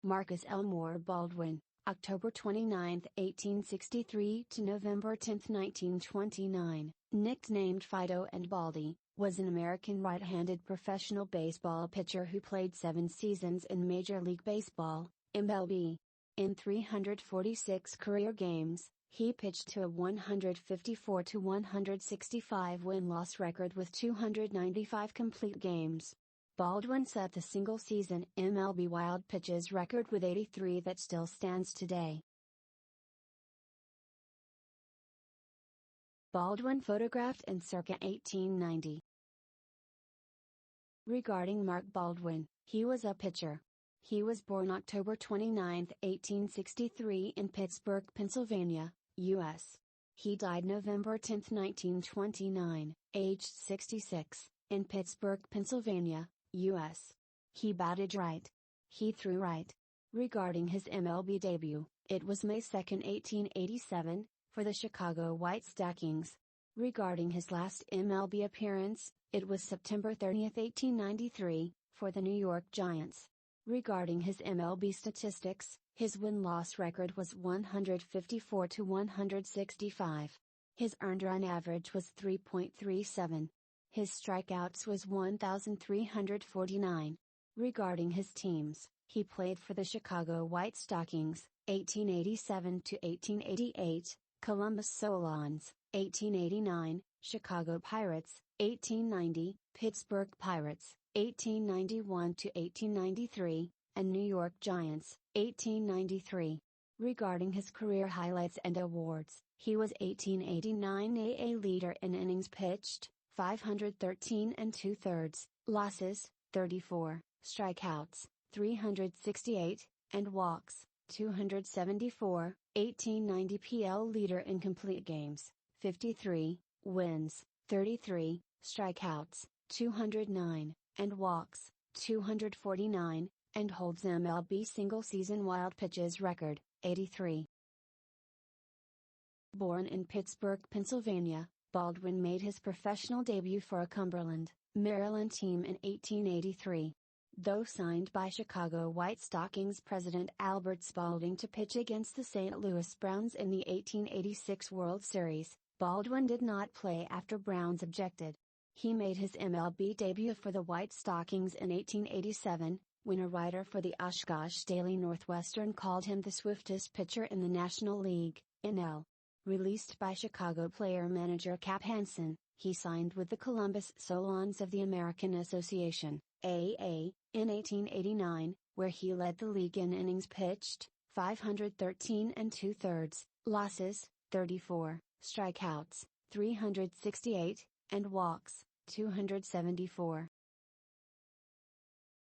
Marcus Elmore Baldwin, October 29, 1863 to November 10, 1929, nicknamed Fido and Baldy, was an American right-handed professional baseball pitcher who played 7 seasons in Major League Baseball, MLB. In 346 career games, he pitched to a 154-165 win-loss record with 295 complete games. Baldwin set the single-season MLB wild pitches record with 83 that still stands today. Baldwin photographed in circa 1890. Regarding Mark Baldwin, he was a pitcher. He was born October 29, 1863 in Pittsburgh, Pennsylvania, U.S. He died November 10, 1929, aged 66, in Pittsburgh, Pennsylvania, U.S. He batted right. He threw right. Regarding his MLB debut, it was May 2, 1887, for the Chicago White Stockings. Regarding his last MLB appearance, it was September 30, 1893, for the New York Giants. Regarding his MLB statistics, his win-loss record was 154-165. His earned run average was 3.37. His strikeouts was 1,349. Regarding his teams, he played for the Chicago White Stockings, 1887-1888, Columbus Solons, 1889, Chicago Pirates, 1890, Pittsburgh Pirates, 1891-1893, and New York Giants, 1893. Regarding his career highlights and awards, he was 1889 AA leader in innings pitched, 513 2/3, losses, 34, strikeouts, 368, and walks, 274, 1890 PL leader in complete games, 53, wins, 33, strikeouts, 209, and walks, 249, and holds MLB single-season wild pitches record, 83. Born in Pittsburgh, Pennsylvania, Baldwin made his professional debut for a Cumberland, Maryland team in 1883. Though signed by Chicago White Stockings president Albert Spalding to pitch against the St. Louis Browns in the 1886 World Series, Baldwin did not play after Browns objected. He made his MLB debut for the White Stockings in 1887, when a writer for the Oshkosh Daily Northwestern called him the swiftest pitcher in the National League, NL. Released by Chicago player-manager Cap Hansen, he signed with the Columbus Solons of the American Association, AA, in 1889, where he led the league in innings pitched, 513 2/3, losses, 34, strikeouts, 368, and walks, 274.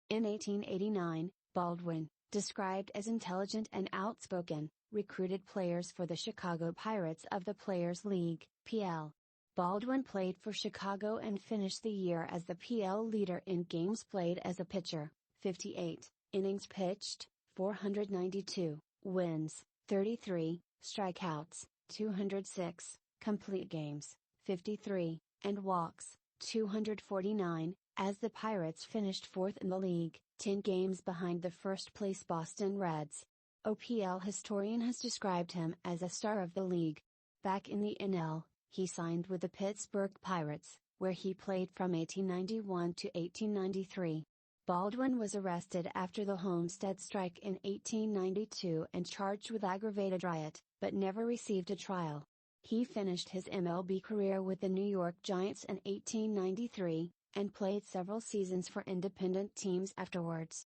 In 1889, Baldwin, described as intelligent and outspoken, recruited players for the Chicago Pirates of the Players League, PL. Baldwin played for Chicago and finished the year as the PL leader in games played as a pitcher, 58, innings pitched, 492, wins, 33, strikeouts, 206, complete games, 53, and walks, 249, as the Pirates finished 4th in the league, 10 games behind the first-place Boston Reds. OPL historian has described him as a star of the league. Back in the NL, he signed with the Pittsburgh Pirates, where he played from 1891 to 1893. Baldwin was arrested after the Homestead Strike in 1892 and charged with aggravated riot, but never received a trial. He finished his MLB career with the New York Giants in 1893, and played several seasons for independent teams afterwards.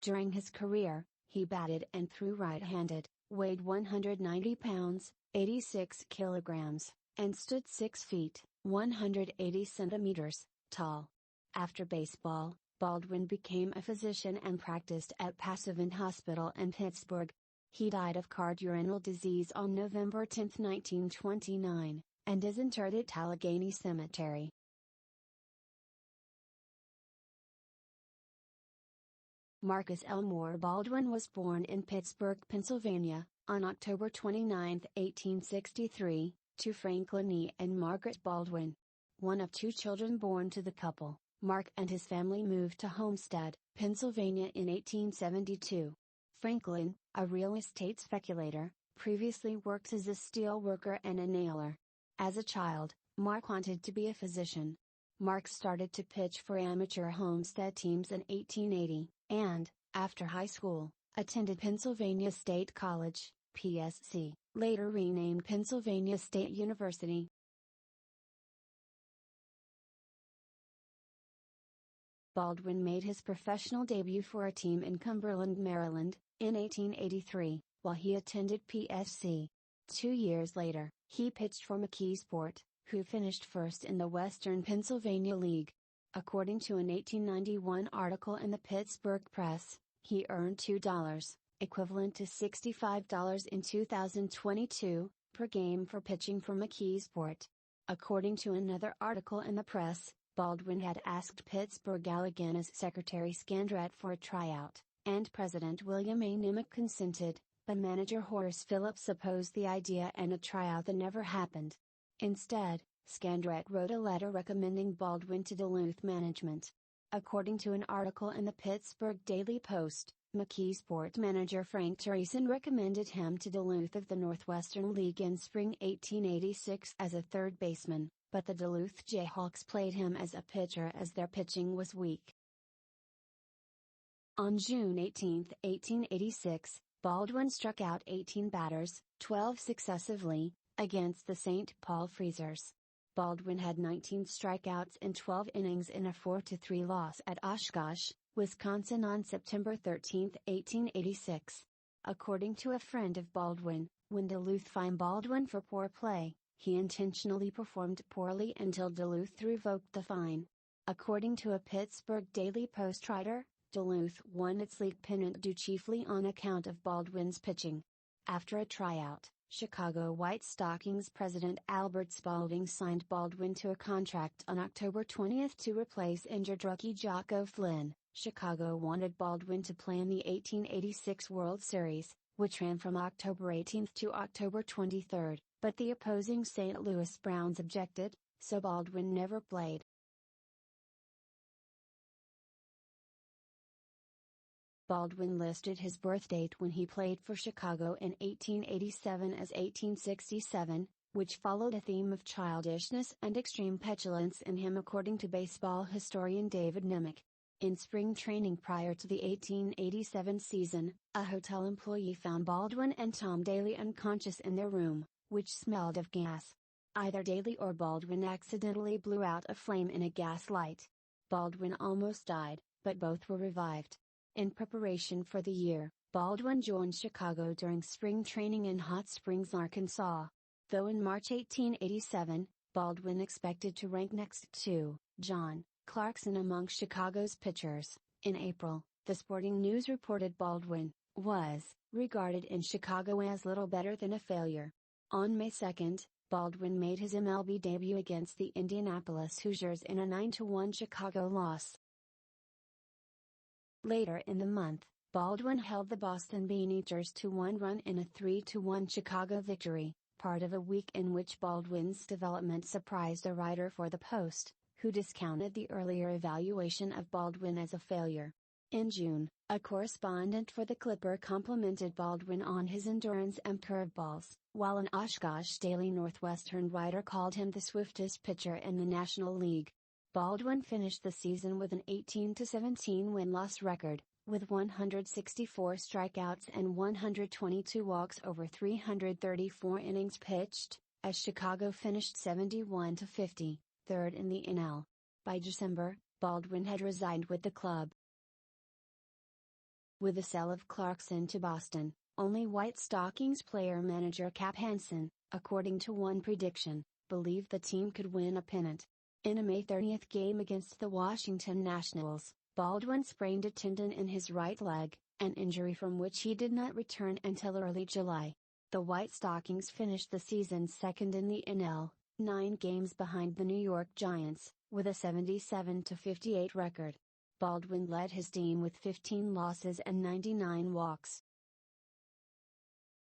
During his career, he batted and threw right-handed, weighed 190 pounds, 86 kilograms, and stood 6 feet, 180 centimeters, tall. After baseball, Baldwin became a physician and practiced at Passavant Hospital in Pittsburgh. He died of cardiorenal disease on November 10, 1929, and is interred at Allegheny Cemetery. Marcus Elmore Baldwin was born in Pittsburgh, Pennsylvania, on October 29, 1863, to Franklin E. and Margaret Baldwin. One of 2 children born to the couple, Mark and his family moved to Homestead, Pennsylvania in 1872. Franklin, a real estate speculator, previously worked as a steel worker and a nailer. As a child, Mark wanted to be a physician. Mark started to pitch for amateur Homestead teams in 1880, and, after high school, attended Pennsylvania State College, PSC, later renamed Pennsylvania State University. Baldwin made his professional debut for a team in Cumberland, Maryland, in 1883, while he attended PSC. 2 years later, he pitched for McKeesport, who finished first in the Western Pennsylvania League. According to an 1891 article in the Pittsburgh Press, he earned $2, equivalent to $65 in 2022, per game for pitching for McKeesport. According to another article in the press, Baldwin had asked Pittsburgh Allegana's Secretary Scandrett for a tryout, and President William A. Nimick consented, but manager Horace Phillips opposed the idea and a tryout that never happened. Instead, Scandrett wrote a letter recommending Baldwin to Duluth management. According to an article in the Pittsburgh Daily Post, McKeesport manager Frank Teresen recommended him to Duluth of the Northwestern League in spring 1886 as a third baseman, but the Duluth Jayhawks played him as a pitcher as their pitching was weak. On June 18, 1886, Baldwin struck out 18 batters, 12 successively, against the St. Paul Freezers. Baldwin had 19 strikeouts in 12 innings in a 4-3 loss at Oshkosh, Wisconsin on September 13, 1886. According to a friend of Baldwin, when Duluth fined Baldwin for poor play, he intentionally performed poorly until Duluth revoked the fine. According to a Pittsburgh Daily Post writer, Duluth won its league pennant due chiefly on account of Baldwin's pitching. After a tryout, Chicago White Stockings president Albert Spalding signed Baldwin to a contract on October 20 to replace injured rookie Jocko Flynn. Chicago wanted Baldwin to play in the 1886 World Series, which ran from October 18 to October 23, but the opposing St. Louis Browns objected, so Baldwin never played. Baldwin listed his birth date when he played for Chicago in 1887 as 1867, which followed a theme of childishness and extreme petulance in him according to baseball historian David Nimick. In spring training prior to the 1887 season, a hotel employee found Baldwin and Tom Daly unconscious in their room, which smelled of gas. Either Daly or Baldwin accidentally blew out a flame in a gas light. Baldwin almost died, but both were revived. In preparation for the year, Baldwin joined Chicago during spring training in Hot Springs, Arkansas. Though in March 1887, Baldwin expected to rank next to John Clarkson among Chicago's pitchers. In April, the Sporting News reported Baldwin was regarded in Chicago as little better than a failure. On May 2, Baldwin made his MLB debut against the Indianapolis Hoosiers in a 9-1 Chicago loss. Later in the month, Baldwin held the Boston Beaneaters to one run in a 3-1 Chicago victory, part of a week in which Baldwin's development surprised a writer for the Post, who discounted the earlier evaluation of Baldwin as a failure. In June, a correspondent for the Clipper complimented Baldwin on his endurance and curveballs, while an Oshkosh Daily Northwestern writer called him the swiftest pitcher in the National League. Baldwin finished the season with an 18-17 win-loss record, with 164 strikeouts and 122 walks over 334 innings pitched, as Chicago finished 71-50, third in the NL. By December, Baldwin had resigned with the club. With the sale of Clarkson to Boston, only White Stockings player-manager Cap Hansen, according to one prediction, believed the team could win a pennant. In a May 30 game against the Washington Nationals, Baldwin sprained a tendon in his right leg, an injury from which he did not return until early July. The White Stockings finished the season second in the NL, 9 games behind the New York Giants, with a 77-58 record. Baldwin led his team with 15 losses and 99 walks.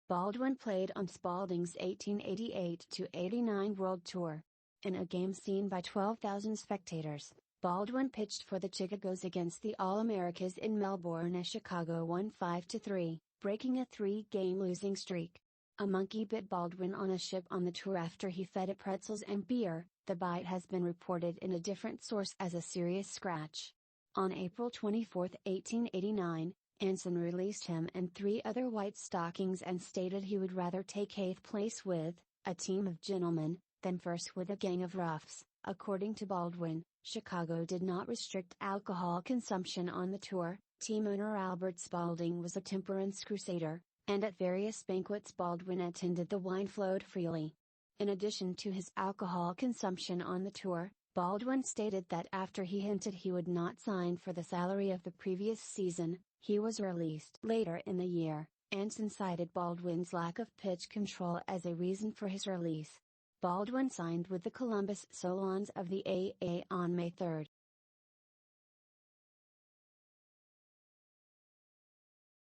Baldwin played on Spalding's 1888-89 World Tour. In a game seen by 12,000 spectators, Baldwin pitched for the Chicagos against the All-Americas in Melbourne as Chicago won 5-3, breaking a 3-game losing streak. A monkey bit Baldwin on a ship on the tour after he fed it pretzels and beer. The bite has been reported in a different source as a serious scratch. On April 24, 1889, Anson released him and 3 other White Stockings and stated he would rather take 8th place with a team of gentlemen than first with a gang of roughs. According to Baldwin, Chicago did not restrict alcohol consumption on the tour. Team owner Albert Spalding was a temperance crusader, and at various banquets Baldwin attended the wine flowed freely. In addition to his alcohol consumption on the tour, Baldwin stated that after he hinted he would not sign for the salary of the previous season, he was released. Later in the year, Anson cited Baldwin's lack of pitch control as a reason for his release. Baldwin signed with the Columbus Solons of the AA on May 3.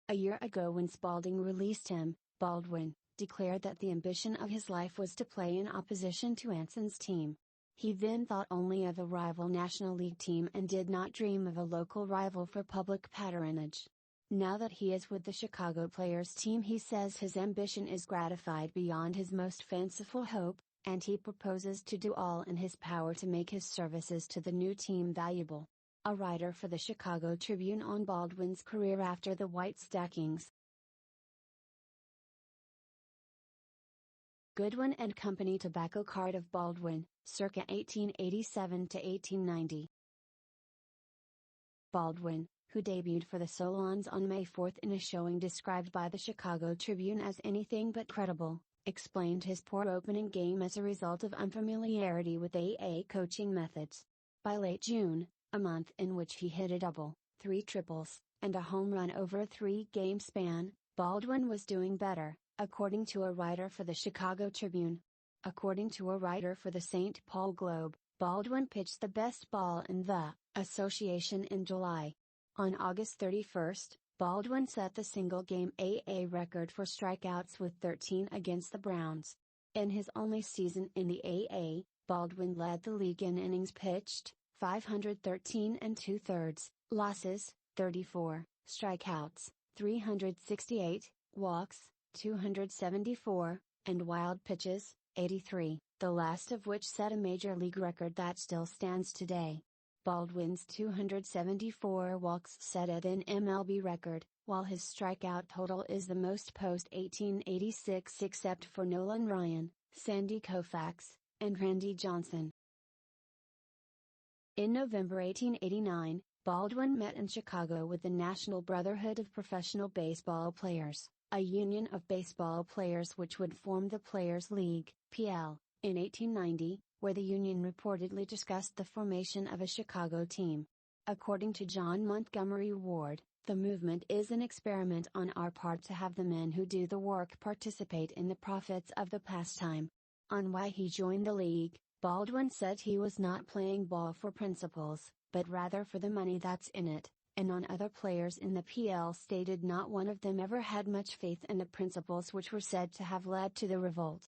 A year ago when Spalding released him, Baldwin declared that the ambition of his life was to play in opposition to Anson's team. He then thought only of a rival National League team and did not dream of a local rival for public patronage. Now that he is with the Chicago Players team, he says his ambition is gratified beyond his most fanciful hope, and he proposes to do all in his power to make his services to the new team valuable. A writer for the Chicago Tribune on Baldwin's career after the White Stockings. Goodwin and Company tobacco card of Baldwin, circa 1887 to 1890. Baldwin, who debuted for the Solons on May 4 in a showing described by the Chicago Tribune as anything but credible, explained his poor opening game as a result of unfamiliarity with AA coaching methods. By late June, a month in which he hit a double, 3 triples, and a home run over a 3-game span, Baldwin was doing better, according to a writer for the Chicago Tribune. According to a writer for the St. Paul Globe, Baldwin pitched the best ball in the association in July. On August 31, Baldwin set the single-game AA record for strikeouts with 13 against the Browns. In his only season in the AA, Baldwin led the league in innings pitched, 513 2/3, losses, 34, strikeouts, 368, walks, 274, and wild pitches, 83, the last of which set a major league record that still stands today. Baldwin's 274 walks set a then MLB record, while his strikeout total is the most post-1886 except for Nolan Ryan, Sandy Koufax, and Randy Johnson. In November 1889, Baldwin met in Chicago with the National Brotherhood of Professional Baseball Players, a union of baseball players which would form the Players League, PL, in 1890, where the union reportedly discussed the formation of a Chicago team. According to John Montgomery Ward, the movement is an experiment on our part to have the men who do the work participate in the profits of the pastime. On why he joined the league, Baldwin said he was not playing ball for principles, but rather for the money that's in it, and on other players in the PL stated not one of them ever had much faith in the principles which were said to have led to the revolt.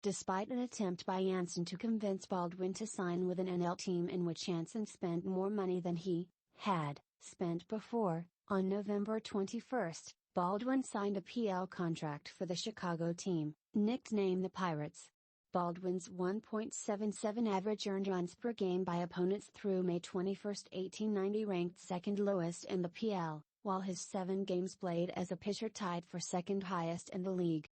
Despite an attempt by Anson to convince Baldwin to sign with an NL team in which Anson spent more money than he had spent before, on November 21, Baldwin signed a PL contract for the Chicago team, nicknamed the Pirates. Baldwin's 1.77 average earned runs per game by opponents through May 21, 1890 ranked second lowest in the PL, while his 7 games played as a pitcher tied for second highest in the league.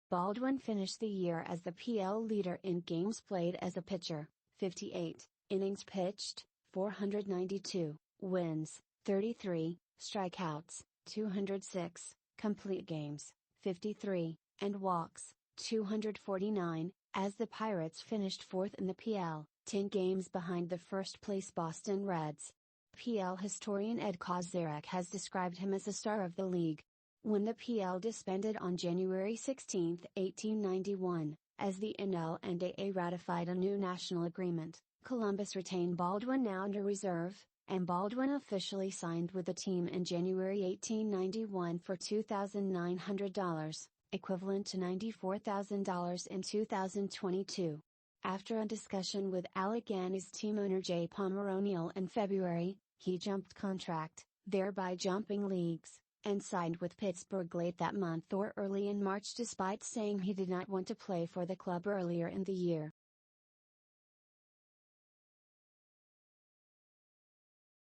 Baldwin finished the year as the PL leader in games played as a pitcher, 58, innings pitched, 492, wins, 33, strikeouts, 206, complete games, 53, and walks, 249, as the Pirates finished 4th in the PL, 10 games behind the first-place Boston Reds. PL historian Ed Kozarek has described him as a star of the league. When the PL disbanded on January 16, 1891, as the NL and AA ratified a new national agreement, Columbus retained Baldwin now under reserve, and Baldwin officially signed with the team in January 1891 for $2,900, equivalent to $94,000 in 2022. After a discussion with Alleghany's team owner J. Palmer O'Neill in February, he jumped contract, thereby jumping leagues, and signed with Pittsburgh late that month or early in March despite saying he did not want to play for the club earlier in the year.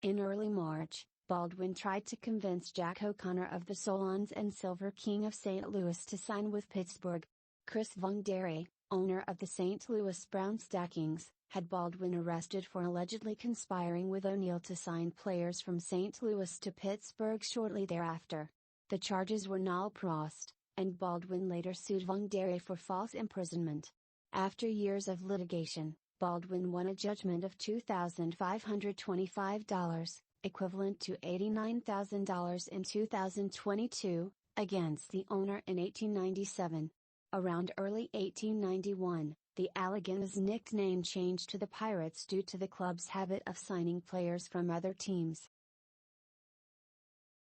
In early March, Baldwin tried to convince Jack O'Connor of the Solons and Silver King of St. Louis to sign with Pittsburgh. Chris Von Derry, owner of the St. Louis Brown Stackings, had Baldwin arrested for allegedly conspiring with O'Neill to sign players from St. Louis to Pittsburgh shortly thereafter. The charges were null prost, and Baldwin later sued Von Derry for false imprisonment. After years of litigation, Baldwin won a judgment of $2,525, equivalent to $89,000 in 2022, against the owner in 1897. Around early 1891, the Alleghany's nickname changed to the Pirates due to the club's habit of signing players from other teams.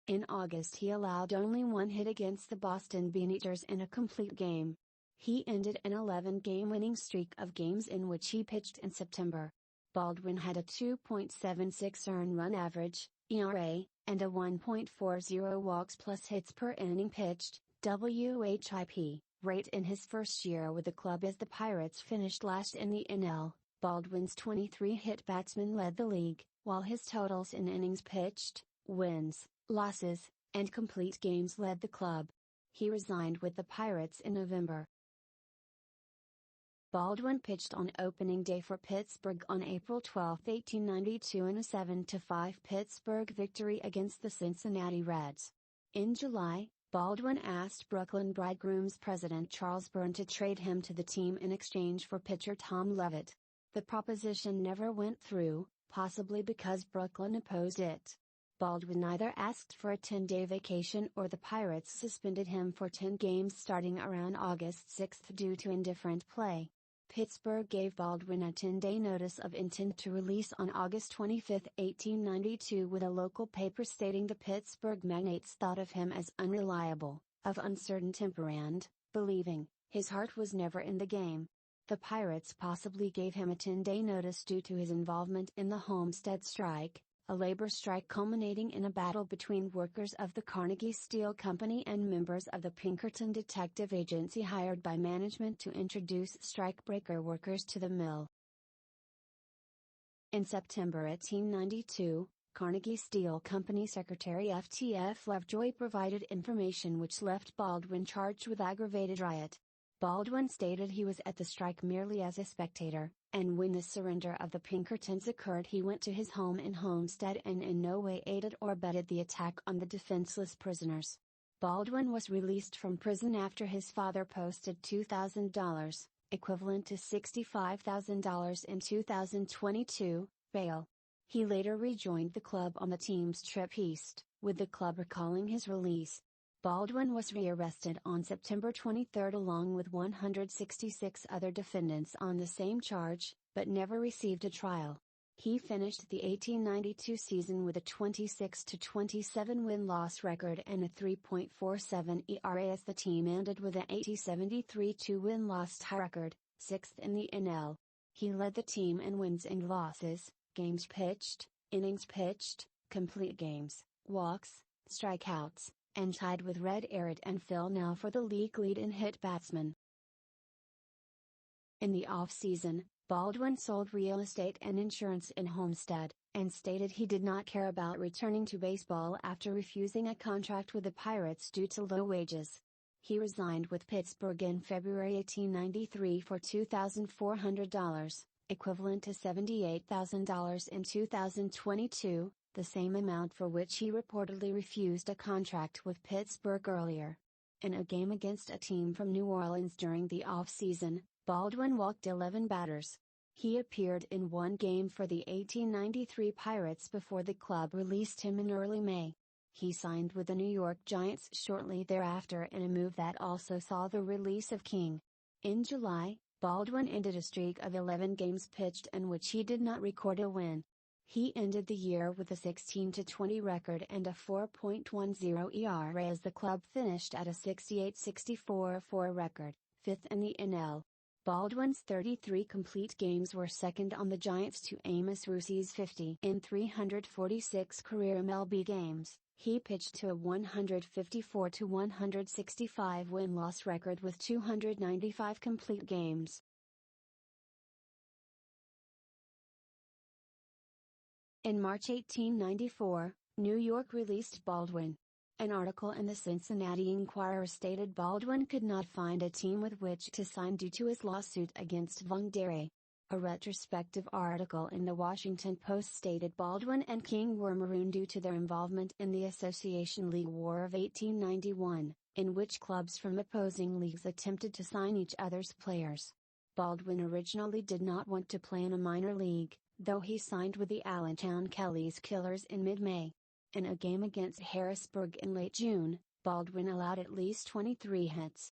In August he allowed only one hit against the Boston Beaneaters in a complete game. He ended an 11-game winning streak of games in which he pitched in September. Baldwin had a 2.76 earned run average, ERA, and a 1.40 walks plus hits per inning pitched, WHIP, rate in his first year with the club as the Pirates finished last in the NL. Baldwin's 23-hit batsman led the league, while his totals in innings pitched, wins, losses, and complete games led the club. He resigned with the Pirates in November. Baldwin pitched on opening day for Pittsburgh on April 12, 1892 in a 7-5 Pittsburgh victory against the Cincinnati Reds. In July, Baldwin asked Brooklyn Bridegrooms president Charles Byrne to trade him to the team in exchange for pitcher Tom Levitt. The proposition never went through, possibly because Brooklyn opposed it. Baldwin either asked for a 10-day vacation or the Pirates suspended him for 10 games starting around August 6 due to indifferent play. Pittsburgh gave Baldwin a 10-day notice of intent to release on August 25, 1892 with a local paper stating the Pittsburgh magnates thought of him as unreliable, of uncertain temper and, believing, his heart was never in the game. The Pirates possibly gave him a 10-day notice due to his involvement in the Homestead strike, a labor strike culminating in a battle between workers of the Carnegie Steel Company and members of the Pinkerton Detective Agency hired by management to introduce strikebreaker workers to the mill. In September 1892, Carnegie Steel Company Secretary F.T.F. Lovejoy provided information which left Baldwin charged with aggravated riot. Baldwin stated he was at the strike merely as a spectator, and when the surrender of the Pinkertons occurred he went to his home in Homestead and in no way aided or abetted the attack on the defenseless prisoners. Baldwin was released from prison after his father posted $2,000, equivalent to $65,000 in 2022, bail. He later rejoined the club on the team's trip east, with the club recalling his release. Baldwin was rearrested on September 23 along with 166 other defendants on the same charge, but never received a trial. He finished the 1892 season with a 26-27 win-loss record and a 3.47 ERA as the team ended with an 80-73 win-loss tie record, 6th in the NL. He led the team in wins and losses, games pitched, innings pitched, complete games, walks, strikeouts, and tied with Red Arrett and Phil Nell for the league lead in hit batsman. In the off-season, Baldwin sold real estate and insurance in Homestead, and stated he did not care about returning to baseball after refusing a contract with the Pirates due to low wages. He resigned with Pittsburgh in February 1893 for $2,400, equivalent to $78,000 in 2022, the same amount for which he reportedly refused a contract with Pittsburgh earlier. In a game against a team from New Orleans during the off-season, Baldwin walked 11 batters. He appeared in one game for the 1893 Pirates before the club released him in early May. He signed with the New York Giants shortly thereafter in a move that also saw the release of King. In July, Baldwin ended a streak of 11 games pitched in which he did not record a win. He ended the year with a 16-20 record and a 4.10 ERA as the club finished at a 68-64 record, 5th in the NL. Baldwin's 33 complete games were second on the Giants to Amos Rusi's 50. In 346 career MLB games, he pitched to a 154-165 win-loss record with 295 complete games. In March 1894, New York released Baldwin. An article in the Cincinnati Enquirer stated Baldwin could not find a team with which to sign due to his lawsuit against Von Dere. A retrospective article in the Washington Post stated Baldwin and King were marooned due to their involvement in the Association League War of 1891, in which clubs from opposing leagues attempted to sign each other's players. Baldwin originally did not want to play in a minor league, though he signed with the Allentown Kellys Killers in mid-May. In a game against Harrisburg in late June, Baldwin allowed at least 23 hits.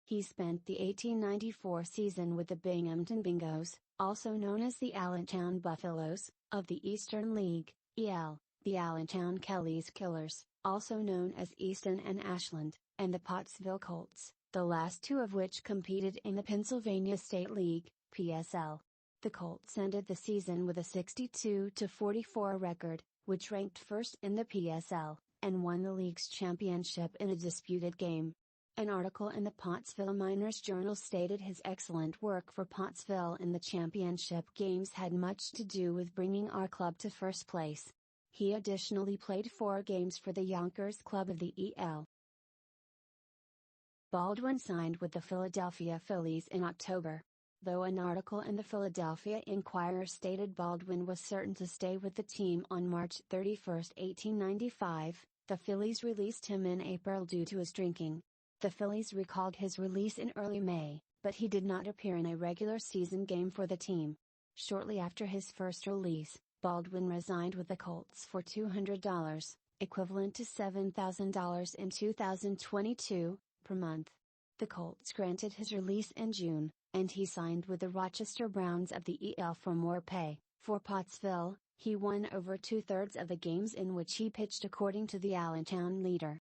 He spent the 1894 season with the Binghamton Bingos, also known as the Allentown Buffaloes, of the Eastern League, EL, the Allentown Kellys Killers, also known as Easton and Ashland, and the Pottsville Colts, the last two of which competed in the Pennsylvania State League, PSL. The Colts ended the season with a 62-44 record, which ranked first in the PSL, and won the league's championship in a disputed game. An article in the Pottsville Miners Journal stated his excellent work for Pottsville in the championship games had much to do with bringing our club to first place. He additionally played 4 games for the Yonkers Club of the EL. Baldwin signed with the Philadelphia Phillies in October. Though an article in the Philadelphia Inquirer stated Baldwin was certain to stay with the team on March 31, 1895, the Phillies released him in April due to his drinking. The Phillies recalled his release in early May, but he did not appear in a regular season game for the team. Shortly after his first release, Baldwin resigned with the Colts for $200, equivalent to $7,000 in 2022, per month. The Colts granted his release in June, and he signed with the Rochester Browns of the EL for more pay. For Pottsville, he won over 2/3 of the games in which he pitched according to the Allentown Leader.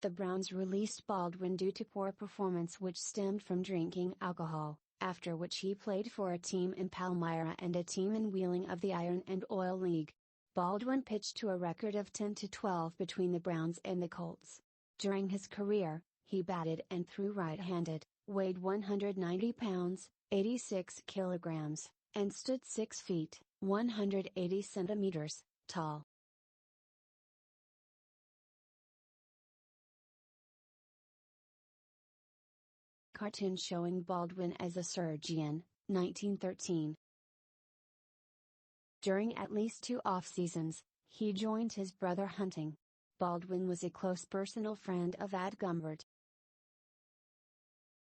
The Browns released Baldwin due to poor performance which stemmed from drinking alcohol, after which he played for a team in Palmyra and a team in Wheeling of the Iron and Oil League. Baldwin pitched to a record of 10-12 between the Browns and the Colts. During his career, he batted and threw right-handed, weighed 190 pounds, 86 kilograms, and stood 6 feet, 180 centimeters, tall. Cartoon showing Baldwin as a surgeon, 1913. During at least 2 off-seasons, he joined his brother hunting. Baldwin was a close personal friend of Ad Gumbert.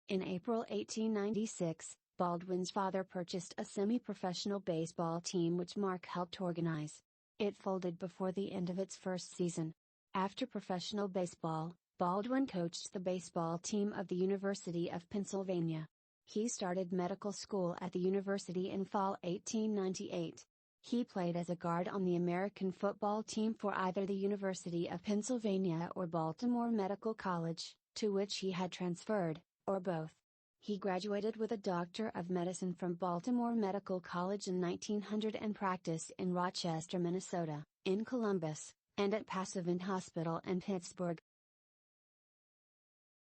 In April 1896, Baldwin's father purchased a semi-professional baseball team which Mark helped organize. It folded before the end of its first season. After professional baseball, Baldwin coached the baseball team of the University of Pennsylvania. He started medical school at the university in fall 1898. He played as a guard on the American football team for either the University of Pennsylvania or Baltimore Medical College, to which he had transferred, or both. He graduated with a Doctor of Medicine from Baltimore Medical College in 1900 and practiced in Rochester, Minnesota, in Columbus, and at Passavant Hospital in Pittsburgh.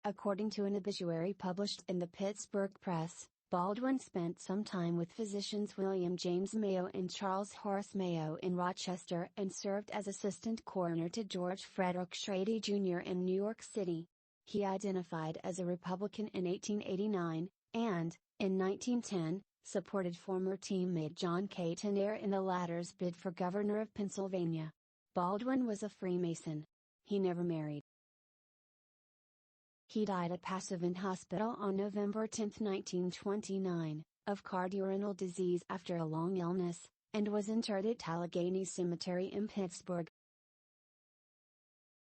According to an obituary published in the Pittsburgh Press, Baldwin spent some time with physicians William James Mayo and Charles Horace Mayo in Rochester and served as assistant coroner to George Frederick Schrader Jr. in New York City. He identified as a Republican in 1889, and, in 1910, supported former teammate John K. Tenaire in the latter's bid for governor of Pennsylvania. Baldwin was a Freemason. He never married. He died at Passavant Hospital on November 10, 1929, of cardiorenal disease after a long illness, and was interred at Allegheny Cemetery in Pittsburgh.